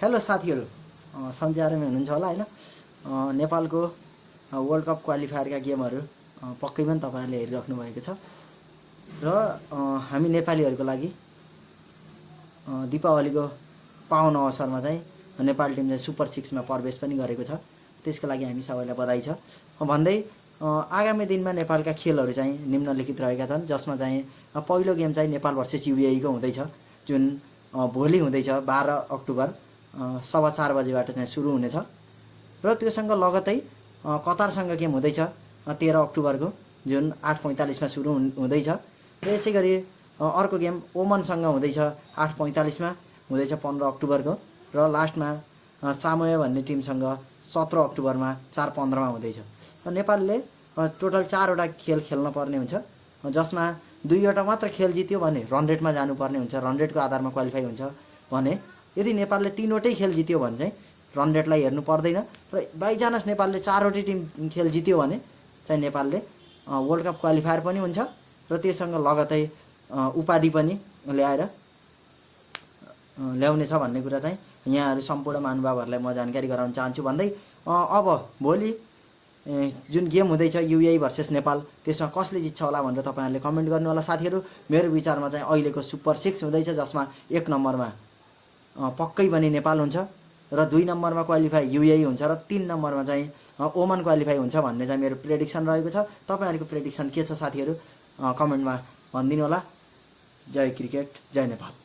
Hello साथीहरू, सन्चै आरामै हुनुहुन्छ होला हैन। नेपालको वर्ल्ड कप क्वालिफायरका गेमहरू पक्कै पनि तपाईहरुले हेरिराख्नु भएको छ र हामी नेपालीहरूको लागि दीपावलीको पावन अवसरमा चाहिँ नेपाल टिम चाहिँ सुपर 6 मा प्रवेश पनि गरेको छ। त्यसको लागि हामी सबैलाई बधाई छ भन्दै आगामी दिनमा नेपालका खेलहरू चाहिँ निम्नलिखित रहेका छन्, जसमा चाहिँ पहिलो गेम चाहिँ नेपाल भर्सेस युएई को हुँदैछ, जुन भोलि हुँदैछ 12 अक्टोबर 4:15 बजेबाट चाहिँ सुरु हुनेछ र त्योसँग लगतै कतारसँग गेम हुँदैछ 13 अक्टोबरको, जुन 8:45 मा सुरु हुँदैछ र यसैगरी अर्को गेम ओमनसँग हुँदैछ 8:45 मा हुँदैछ 15 अक्टोबरको र लास्टमा सामोया भन्ने टिमसँग 17 अक्टोबरमा 4:15 मा हुँदैछ। नेपालले टोटल 4 वटा खेल खेल्न पर्ने हुन्छ, जसमा 2 वटा मात्र खेल जित्यो भने रन रेटमा जानुपर्ने हुन्छ, रन रेटको आधारमा क्वालिफाई हुन्छ भने यदि नेपालले 3 वटै खेल जित्यो भने चाहिँ रन रेटलाई हेर्नु पर्दैन र बाइचान्स नेपालले 4 वटै टिम खेल जित्यो भने चाहिँ नेपालले वर्ल्ड कप क्वालिफायर पनि हुन्छ र त्यससँग लगतै उपाधि पनि ल्याउनेछ भन्ने कुरा चाहिँ यहाँहरू सम्पूर्ण महानुभावहरूलाई म जानकारी गराउन चाहन्छु भन्दै अब भोलि जुन गेम हुँदैछ युएई भर्सेस नेपाल, त्यसमा कसले जित्छ होला भनेर तपाईहरुले कमेन्ट गर्नु होला साथीहरू। मेरो विचारमा चाहिँ अहिलेको सुपर 6 हुँदैछ, जसमा 1 नम्बरमा पक्कै पनि नेपाल हुन्छ र 2 नम्बरमा क्वालिफाई युएई हुन्छ र 3 नम्बरमा चाहिँ ओमन क्वालिफाई हुन्छ भन्ने चाहिँ मेरो प्रेडिक्सन रहेको छ। तपाईहरुको प्रेडिक्सन के छ साथीहरू कमेन्टमा भनिदिनु होला। जय क्रिकेट, जय नेपाल।